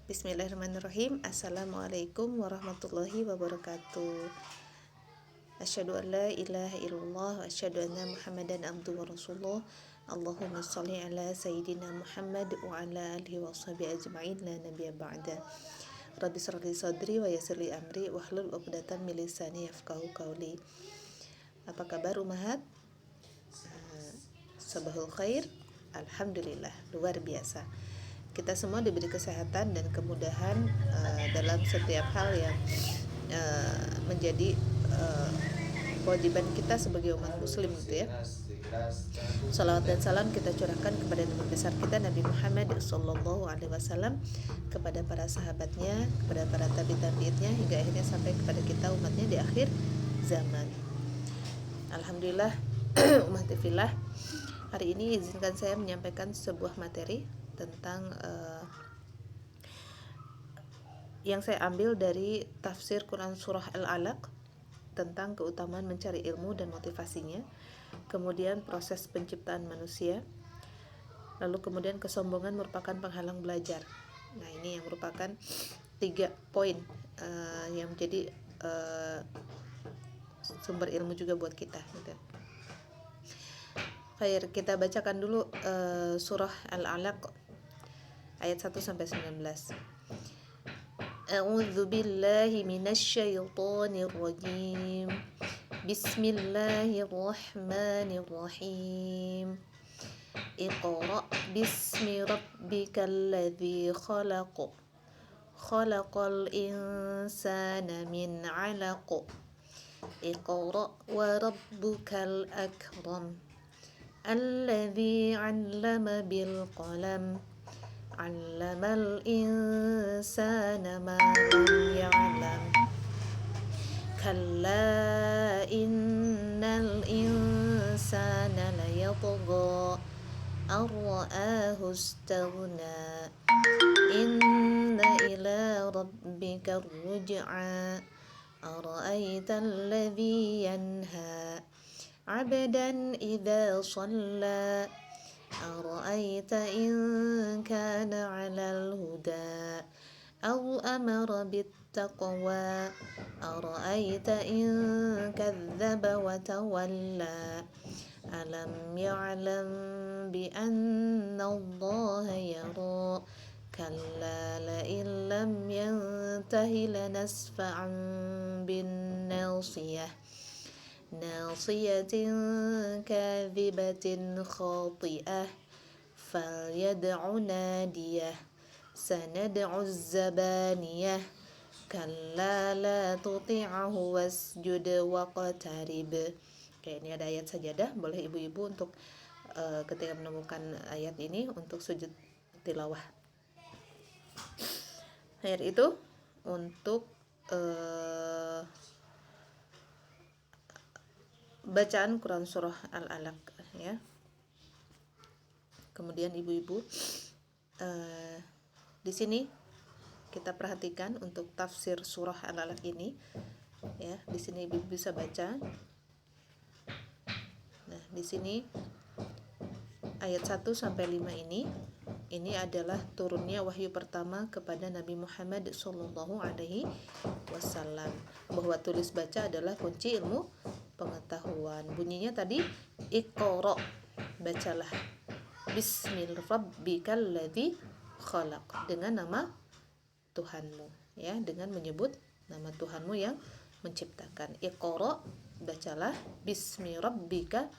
Bismillahirrahmanirrahim. Assalamualaikum warahmatullahi wabarakatuh. Asyhadu an la ilaha illallah wa asyhadu anna Muhammadan abduhu wa rasuluh. Allahumma shalli ala sayyidina Muhammad wa ala alihi wa sahbihi ajma'in la nabiyya ba'da. Rabbi shrah li sadri wa yassir li amri wahlul 'uqdatam min lisani yafqahu qawli. Apa kabar umahat? Sabahul khair. Alhamdulillah, luar biasa. Kita semua diberi kesehatan dan kemudahan dalam setiap hal yang menjadi kewajiban kita sebagai umat muslim gitu ya. Salawat dan salam kita curahkan kepada Nabi besar kita Nabi Muhammad sallallahu alaihi wasallam, kepada para sahabatnya, kepada para tabi'in hingga akhirnya sampai kepada kita umatnya di akhir zaman. Alhamdulillah umat fillah. Hari ini izinkan saya menyampaikan sebuah materi tentang yang saya ambil dari tafsir Quran surah Al-Alaq tentang keutamaan mencari ilmu dan motivasinya, kemudian proses penciptaan manusia, lalu kemudian kesombongan merupakan penghalang belajar. Nah, ini yang merupakan 3 poin yang menjadi sumber ilmu juga buat kita gitu. Baik, kita bacakan dulu surah Al-Alaq ayat 1 sampai 19. A'udzu billahi minasy syaithanir rajim. Bismillahirrahmanirrahim. Iqra bismi rabbikal ladzi khalaq. Khalaqal insana min 'alaq. Iqra wa rabbukal akram. Alladzi 'allama bil qalam. 'Allamal insana ma lam ya'lam. Kalla innal insana layatgha ar-ra'ahu istaghna. Inna ila rabbika ar-ruj'a. Ara'aita alladzi yanha 'abdan idza shalla. Ara'aita in kana 'alal huda aw amara bittaqwa. Ara'aita in kadzdzaba wa tawalla. Alam ya'lam bi anna Allaha yara. Kalla la illam yantahi lanasfa'an bin nasiyah. Nasiyatin kadhibatin khati'ah. Falyad'u nadiyah. Sanad'u zabaniyah. Kalla la tuti'ahu wasjud waqtarib. Oke, ini ada ayat sajadah. Boleh ibu-ibu untuk ketika menemukan ayat ini untuk sujud tilawah. Ayat itu untuk bacaan Quran surah Al-Alaq ya. Kemudian ibu-ibu di sini kita perhatikan untuk tafsir surah Al-Alaq ini ya. Di sini ibu bisa baca. Nah, di sini ayat 1 sampai 5 ini adalah turunnya wahyu pertama kepada Nabi Muhammad sallallahu alaihi wasallam, bahwa tulis baca adalah kunci ilmu pengetahuan. Bunyinya tadi Iqra, bacalah, bismil rabbikal ladzi khalaq, dengan nama Tuhanmu ya, dengan menyebut nama Tuhanmu yang menciptakan. Iqra, bacalah, bismi rabbika,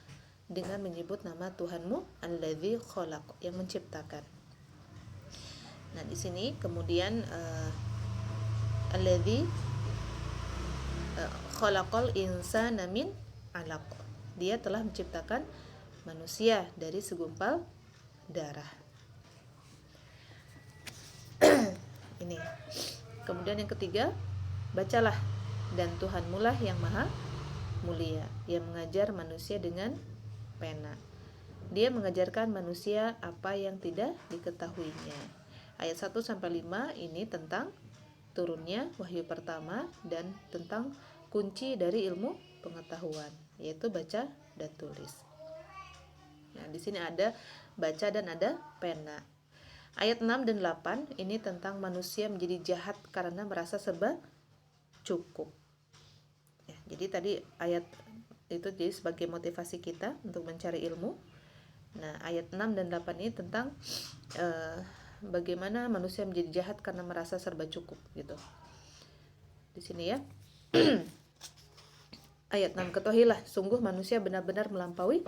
dengan menyebut nama Tuhanmu, alladzi khalaq, yang menciptakan. Nah, di sini kemudian alladzi khalaqal insana min 'alaq. Dia telah menciptakan manusia dari segumpal darah. Ini. Kemudian yang ketiga, bacalah, dan Tuhanmu lah yang maha mulia, yang mengajar manusia dengan pena. Dia mengajarkan manusia apa yang tidak diketahuinya. Ayat 1 sampai 5 ini tentang turunnya wahyu pertama dan tentang kunci dari ilmu pengetahuan, yaitu baca dan tulis. Nah, di sini ada baca dan ada pena. Ayat 6 dan 8 ini tentang manusia menjadi jahat karena merasa serba cukup. Ya, jadi tadi ayat itu jadi sebagai motivasi kita untuk mencari ilmu. Nah, ayat 6 dan 8 ini tentang bagaimana manusia menjadi jahat karena merasa serba cukup gitu. Di sini ya. Ayat 6, ketahuilah sungguh manusia benar-benar melampaui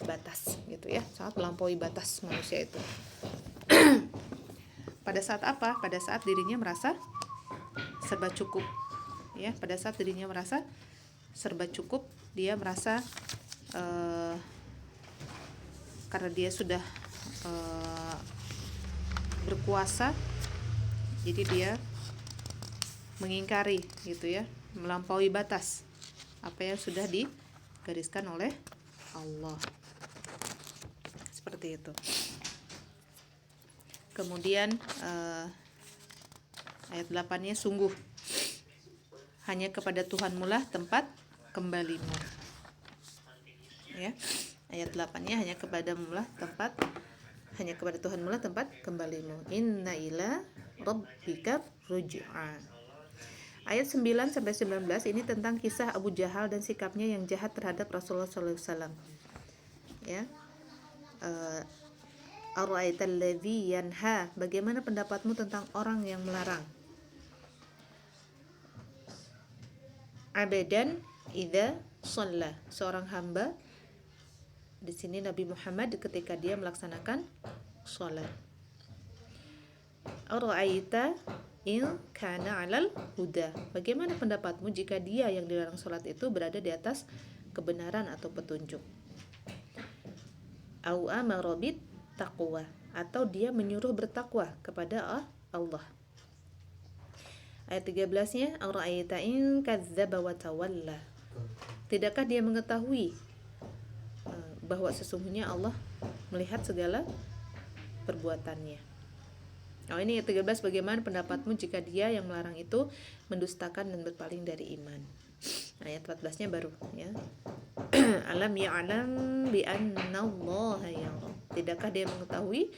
batas gitu ya, sangat melampaui batas manusia itu. Pada saat apa? Pada saat dirinya merasa serba cukup. Ya, pada saat dirinya merasa serba cukup, dia merasa karena dia sudah berkuasa, jadi dia mengingkari gitu ya, melampaui batas apa yang sudah digariskan oleh Allah. Seperti itu. Kemudian ayat 8-nya, sungguh hanya kepada Tuhanmu lah tempat kembalimu. Ya. Ayat 8-nya hanya kepada Tuhanmu lah tempat kembalimu. Inna ila rabbika ruj'a. Ayat 9 sampai 19 ini tentang kisah Abu Jahal dan sikapnya yang jahat terhadap Rasulullah SAW. Ya. Ara'aital ladzi yanha, bagaimana pendapatmu tentang orang yang melarang? Abadan idza shalla, seorang hamba. Di sini Nabi Muhammad ketika dia melaksanakan salat. Ara'aita in kana 'alal huda, bagaimana pendapatmu jika dia yang dilarang salat itu berada di atas kebenaran atau petunjuk? Au amara bit taqwa, atau dia menyuruh bertakwa kepada Allah. Ayat 13-nya, ara'aita in kadzdzaba wa tawalla, tidakkah dia mengetahui bahwa sesungguhnya Allah melihat segala perbuatannya. Oh, ini ayat 13, bagaimana pendapatmu jika dia yang melarang itu mendustakan dan berpaling dari iman. Ayat 14-nya baru ya. Alam ya'lam bi annallaha yara, tidakkah dia mengetahui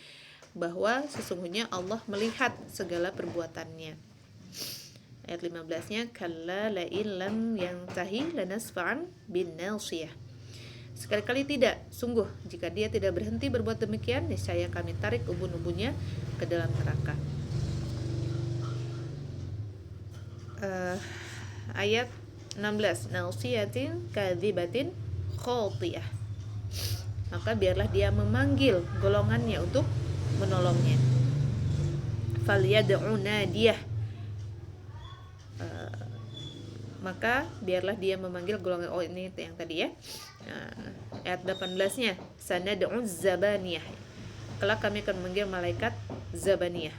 bahwa sesungguhnya Allah melihat segala perbuatannya. Ayat 15-nya, kalla la illam yantahi lanasfa'an bin nasiyah, sekali-kali tidak, sungguh jika dia tidak berhenti berbuat demikian, niscaya kami tarik ubun-ubunnya ke dalam neraka. Ayat 16, nausiyatin kadzibatin khotiyah, maka biarlah dia memanggil golongannya untuk menolongnya. Falyad'u nadiyah, maka biarlah dia memanggil golongan. Oh, ini yang tadi ya. Ayat 18-nya, sanad'u zabaniyah, kelak kami akan memanggil malaikat zabaniyah.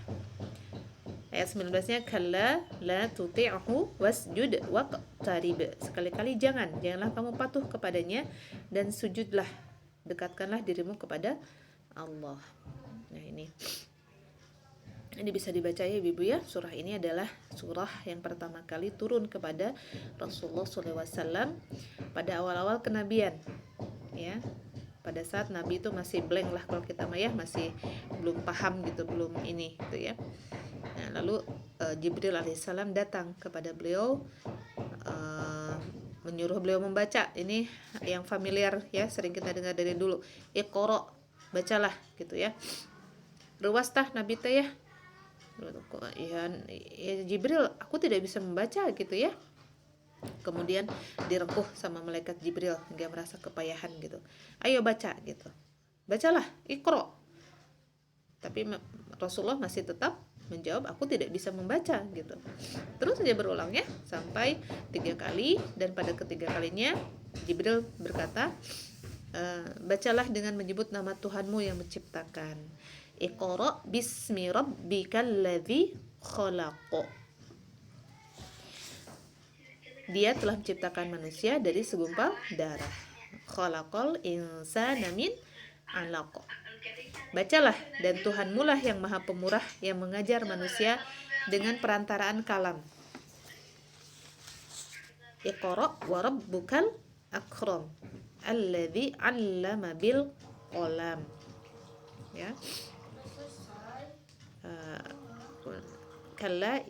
Ayat 19-nya, kalla la tuti'hu wasjud waqtarib, sekali-kali janganlah kamu patuh kepadanya dan sujudlah, dekatkanlah dirimu kepada Allah. Nah, ini bisa dibaca ya Ibu ya. Surah ini adalah surah yang pertama kali turun kepada Rasulullah SAW pada awal-awal kenabian ya. Pada saat Nabi itu masih blank lah kalau kita mah ya, masih belum paham gitu, belum ini gitu ya. Nah, lalu Jibril alaihissalam datang kepada beliau, menyuruh beliau membaca. Ini yang familiar ya, sering kita dengar dari dulu. Iqra, bacalah gitu ya. Ruwas tah Nabi teh ya. Ya Jibril, aku tidak bisa membaca gitu ya. Kemudian direngkuh sama malaikat Jibril hingga merasa kepayahan gitu. Ayo baca gitu. Bacalah, Iqra. Tapi Rasulullah masih tetap menjawab, aku tidak bisa membaca gitu. Terus saja berulangnya sampai 3 kali, dan pada ketiga kalinya Jibril berkata, bacalah dengan menyebut nama Tuhanmu yang menciptakan. Iqra bismi rabbikal ladzi khalaq. Dia telah menciptakan manusia dari segumpal darah. Khalaqal insana min 'alaq. Bacalah, dan Tuhanmu lah yang maha pemurah yang mengajar manusia dengan perantaraan kalam. Iqra wa rabbukal akram alladzi 'allama bil qalam. Ya. kalla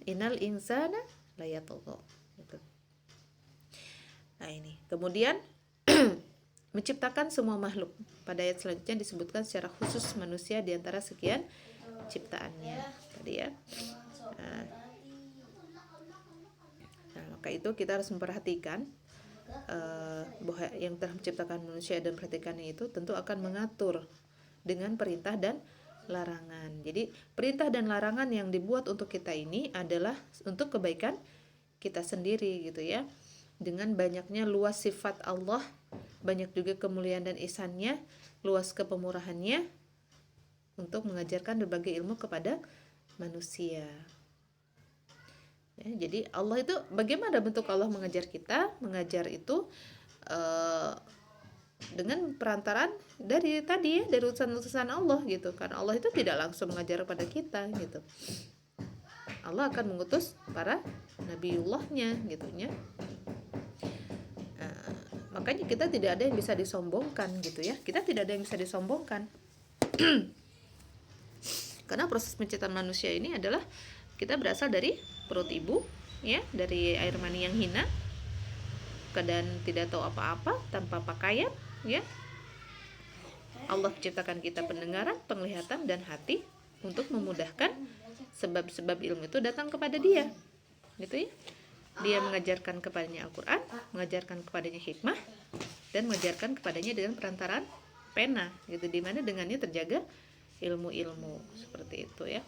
innal insana layatgha. Gitu. Nah ini, kemudian menciptakan semua makhluk. Pada ayat selanjutnya disebutkan secara khusus manusia di antara sekian ciptaannya tadi ya. Nah, maka itu kita harus memperhatikan bahwa yang telah menciptakan manusia dan memperhatikannya itu tentu akan mengatur dengan perintah dan larangan. Jadi perintah dan larangan yang dibuat untuk kita ini adalah untuk kebaikan kita sendiri gitu ya. Dengan banyaknya luas sifat Allah, banyak juga kemuliaan dan ihsannya, luas kepemurahannya untuk mengajarkan berbagai ilmu kepada manusia. Ya, jadi Allah itu, bagaimana bentuk Allah mengajar kita? Mengajar itu dengan perantaraan dari tadi ya, dari utusan-utusan Allah gitu. Karena Allah itu tidak langsung mengajar pada kita gitu. Allah akan mengutus para nabiullahnya gitu ya. Makanya kita tidak ada yang bisa disombongkan gitu ya. Kita tidak ada yang bisa disombongkan. Karena proses penciptaan manusia ini adalah kita berasal dari perut ibu ya, dari air mani yang hina, keadaan tidak tahu apa-apa, tanpa pakaian ya. Allah ciptakan kita pendengaran, penglihatan dan hati untuk memudahkan sebab-sebab ilmu itu datang kepada dia. Gitu ya. Dia mengajarkan kepadanya Al-Quran, mengajarkan kepadanya hikmah, dan mengajarkan kepadanya dengan perantaraan pena, gitu, dimana dengannya terjaga ilmu-ilmu seperti itu ya.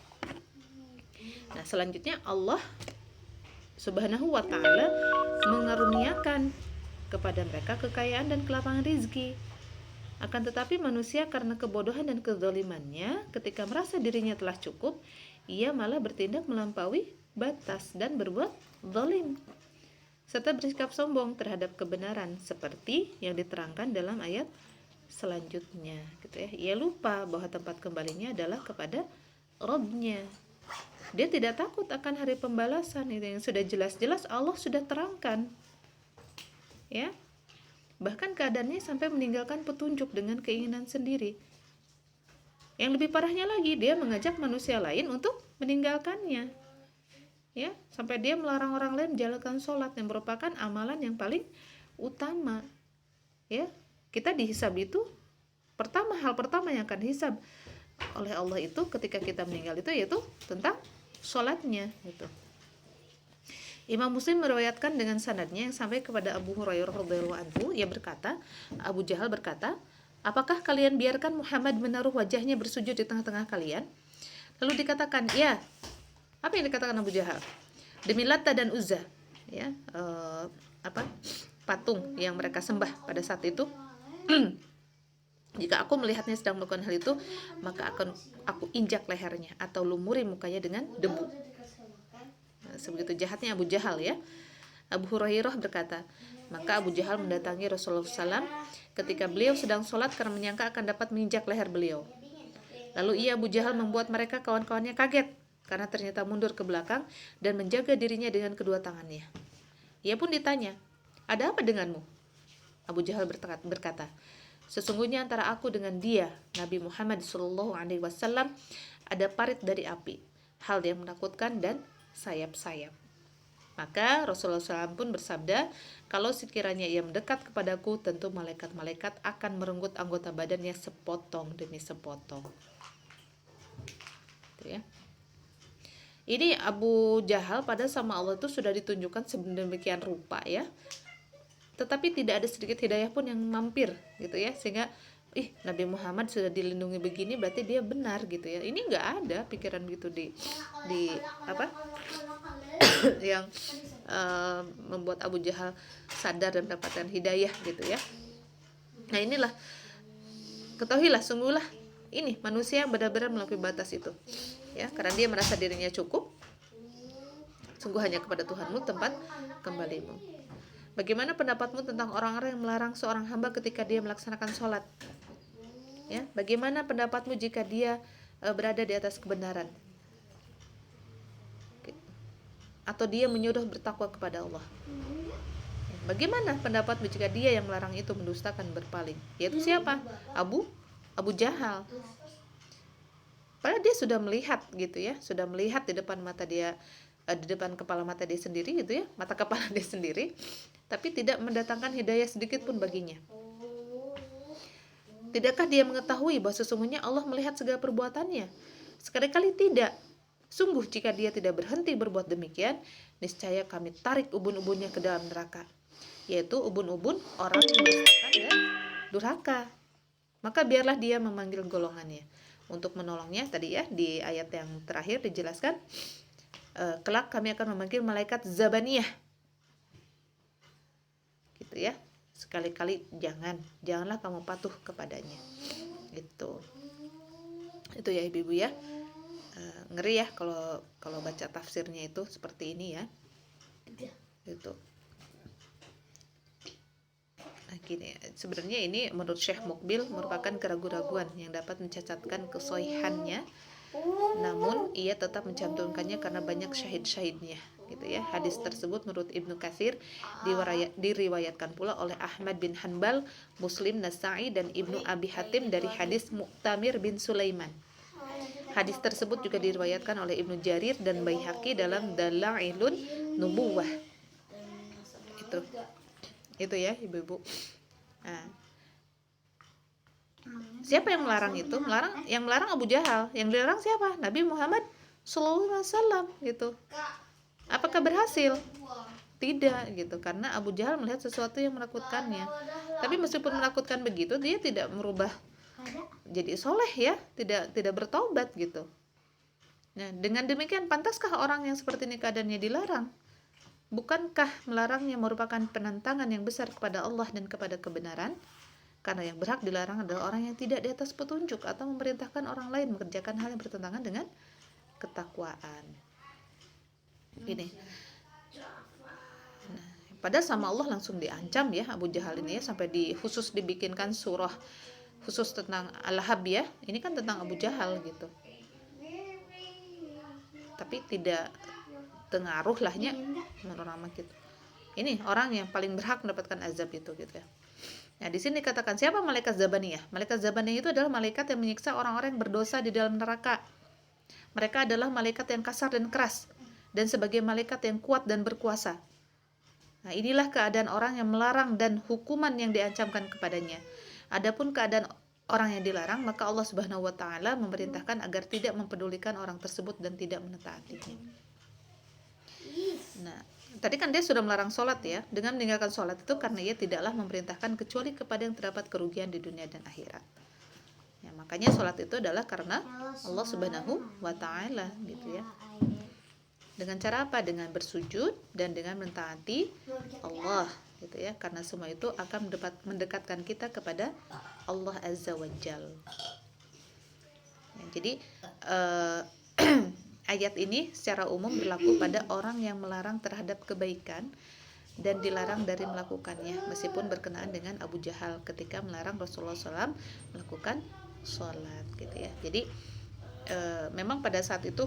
Nah selanjutnya Allah Subhanahu wa Ta'ala mengaruniakan kepada mereka kekayaan dan kelapangan rizki. Akan tetapi manusia karena kebodohan dan kezalimannya, ketika merasa dirinya telah cukup, ia malah bertindak melampaui batas dan berbuat zalim, serta bersikap sombong terhadap kebenaran seperti yang diterangkan dalam ayat selanjutnya gitu ya. Ia lupa bahwa tempat kembalinya adalah kepada Rabb-nya. Dia tidak takut akan hari pembalasan, itu yang sudah jelas-jelas Allah sudah terangkan ya. Bahkan keadaannya sampai meninggalkan petunjuk dengan keinginan sendiri. Yang lebih parahnya lagi, dia mengajak manusia lain untuk meninggalkannya ya, sampai dia melarang orang lain menjalankan sholat yang merupakan amalan yang paling utama ya. Kita dihisab itu hal pertama yang akan dihisab oleh Allah itu ketika kita meninggal itu yaitu tentang sholatnya gitu. Imam Muslim meriwayatkan dengan sanadnya yang sampai kepada Abu Hurairah radhiyallahu anhu, ia berkata, Abu Jahal berkata, apakah kalian biarkan Muhammad menaruh wajahnya bersujud di tengah-tengah kalian? Lalu dikatakan, ya. Apa yang dikatakan Abu Jahal? Demi Latta dan Uzza, ya, patung yang mereka sembah pada saat itu. Jika aku melihatnya sedang melakukan hal itu, maka akan aku injak lehernya atau lumuri mukanya dengan debu. Nah, sebegitu jahatnya Abu Jahal ya. Abu Hurairah berkata, maka Abu Jahal mendatangi Rasulullah SAW ketika beliau sedang sholat karena menyangka akan dapat menginjak leher beliau. Lalu Abu Jahal membuat mereka kawan-kawannya kaget karena ternyata mundur ke belakang dan menjaga dirinya dengan kedua tangannya. Ia pun ditanya, ada apa denganmu? Abu Jahal berkata, sesungguhnya antara aku dengan dia, Nabi Muhammad SAW, ada parit dari api, hal yang menakutkan dan sayap-sayap. Maka Rasulullah SAW pun bersabda, kalau sekiranya ia mendekat kepadaku, tentu malaikat-malaikat akan merenggut anggota badannya sepotong demi sepotong. Itu ya. Ini Abu Jahal pada sama Allah itu sudah ditunjukkan sedemikian rupa ya. Tetapi tidak ada sedikit hidayah pun yang mampir gitu ya. Sehingga Nabi Muhammad sudah dilindungi begini berarti dia benar gitu ya. Ini enggak ada pikiran gitu di yang membuat Abu Jahal sadar dan mendapatkan hidayah gitu ya. Nah inilah, ketahuilah sungguhlah ini manusia yang benar-benar melampaui batas itu ya, karena dia merasa dirinya cukup. Sungguh hanya kepada Tuhanmu tempat kembalimu. Bagaimana pendapatmu tentang orang-orang yang melarang seorang hamba ketika dia melaksanakan sholat ya? Bagaimana pendapatmu jika dia berada di atas kebenaran atau dia menyuruh bertakwa kepada Allah? Bagaimana pendapatmu jika dia yang melarang itu mendustakan, berpaling? Yaitu siapa? Abu Jahal. Padahal dia sudah melihat gitu ya, sudah melihat di depan mata dia, di depan kepala mata dia sendiri gitu ya, mata kepala dia sendiri, tapi tidak mendatangkan hidayah sedikit pun baginya. Tidakkah dia mengetahui bahwa sesungguhnya Allah melihat segala perbuatannya? Sekali-kali tidak. Sungguh jika dia tidak berhenti berbuat demikian, niscaya kami tarik ubun-ubunnya ke dalam neraka, yaitu ubun-ubun orang yang berdusta dan durhaka. Maka biarlah dia memanggil golongannya untuk menolongnya. Tadi ya di ayat yang terakhir dijelaskan, kelak kami akan memanggil malaikat Zabaniyah, gitu ya. Sekali-kali janganlah kamu patuh kepadanya. Itu ya ibu-ibu ya. Ngeri ya kalau baca tafsirnya itu seperti ini ya. Itu. Nah, gini, sebenarnya ini menurut Syekh Mukbil merupakan keraguan-raguan yang dapat mencacatkan kesohihannya, namun ia tetap mencantumkannya karena banyak syahid-syahidnya, gitu ya. Hadis tersebut menurut Ibnu Katsir diriwayatkan pula oleh Ahmad bin Hanbal, Muslim, Nasa'i dan Ibnu Abi Hatim dari hadis Mu'tamir bin Sulaiman. Hadis tersebut juga diriwayatkan oleh Ibnu Jarir dan Baihaqi dalam Dalailun Nubuwah. Itu ya ibu-ibu. Nah, siapa yang melarang itu? Yang melarang Abu Jahal. Yang dilarang siapa? Nabi Muhammad SAW gitu. Apakah berhasil? Tidak gitu, karena Abu Jahal melihat sesuatu yang menakutkannya. Tapi meskipun menakutkan begitu, dia tidak merubah jadi soleh ya, tidak bertaubat gitu. Nah, dengan demikian pantaskah orang yang seperti ini keadaannya dilarang? Bukankah melarangnya merupakan penentangan yang besar kepada Allah dan kepada kebenaran? Karena yang berhak dilarang adalah orang yang tidak di atas petunjuk atau memerintahkan orang lain mengerjakan hal yang bertentangan dengan ketakwaan. Gini. Nah, padahal sama Allah langsung diancam ya Abu Jahal ini ya, sampai khusus dibikinkan surah khusus tentang Al-Lahab ya. Ini kan tentang Abu Jahal gitu. Tapi tidak tengaruh lahnya menurut nama gitu. Ini orang yang paling berhak mendapatkan azab itu gitu ya. Nah, di sini dikatakan siapa malaikat Zabaniyah? Malaikat Zabaniyah itu adalah malaikat yang menyiksa orang-orang yang berdosa di dalam neraka. Mereka adalah malaikat yang kasar dan keras, dan sebagai malaikat yang kuat dan berkuasa. Nah, inilah keadaan orang yang melarang dan hukuman yang diancamkan kepadanya. Adapun keadaan orang yang dilarang, maka Allah Subhanahu wa taala memerintahkan agar tidak mempedulikan orang tersebut dan tidak menetaatinya. Nah, tadi kan dia sudah melarang sholat ya. Dengan meninggalkan sholat itu karena ia tidaklah memerintahkan kecuali kepada yang terdapat kerugian di dunia dan akhirat. Ya, makanya sholat itu adalah karena Allah Subhanahu wa taala gitu ya. Dengan cara apa? Dengan bersujud dan dengan mentaati Allah gitu ya. Karena semua itu akan mendekatkan kita kepada Allah Azza wa Jal. Ya, jadi ayat ini secara umum berlaku pada orang yang melarang terhadap kebaikan dan dilarang dari melakukannya, meskipun berkenaan dengan Abu Jahal ketika melarang Rasulullah SAW melakukan sholat gitu ya. Jadi memang pada saat itu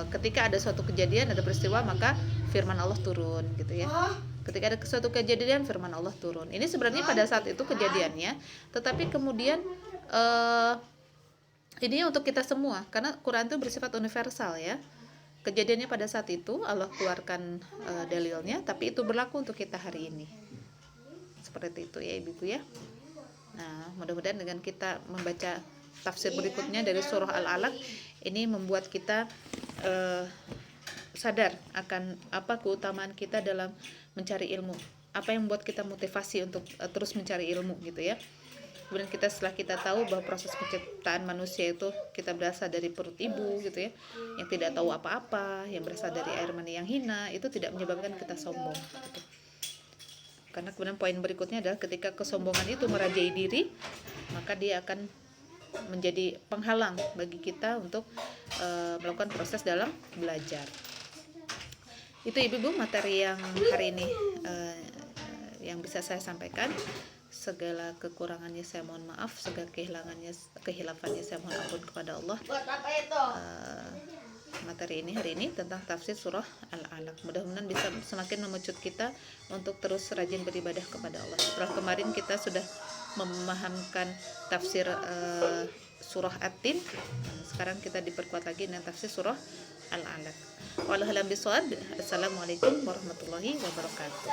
ketika ada suatu kejadian, ada peristiwa, maka firman Allah turun gitu ya. Ketika ada suatu kejadian, firman Allah turun. Ini sebenarnya pada saat itu kejadiannya, tetapi kemudian ini untuk kita semua, karena Quran itu bersifat universal ya. Kejadiannya pada saat itu Allah keluarkan dalilnya, tapi itu berlaku untuk kita hari ini. Seperti itu ya ibu ya. Nah, mudah-mudahan dengan kita membaca tafsir berikutnya dari surah Al-Alaq, ini membuat kita sadar akan apa keutamaan kita dalam mencari ilmu, apa yang membuat kita motivasi untuk terus mencari ilmu gitu ya. Kemudian setelah kita tahu bahwa proses penciptaan manusia itu kita berasal dari perut ibu gitu ya, yang tidak tahu apa-apa, yang berasal dari air mani yang hina, itu tidak menyebabkan kita sombong gitu. Karena kemudian poin berikutnya adalah ketika kesombongan itu merajai diri, maka dia akan menjadi penghalang bagi kita untuk melakukan proses dalam belajar. Itu ibu-ibu materi yang hari ini yang bisa saya sampaikan. Segala kekurangannya saya mohon maaf, segala kehilafannya saya mohon ampun kepada Allah. Materi ini hari ini tentang tafsir surah Al-Alaq, mudah-mudahan bisa semakin memecut kita untuk terus rajin beribadah kepada Allah. Setelah kemarin kita sudah memahamkan tafsir surah At-Tin. Sekarang kita diperkuat lagi dengan tafsir surah Al-Alaq. Wallahu a'lam bishawab. Assalamualaikum warahmatullahi wabarakatuh.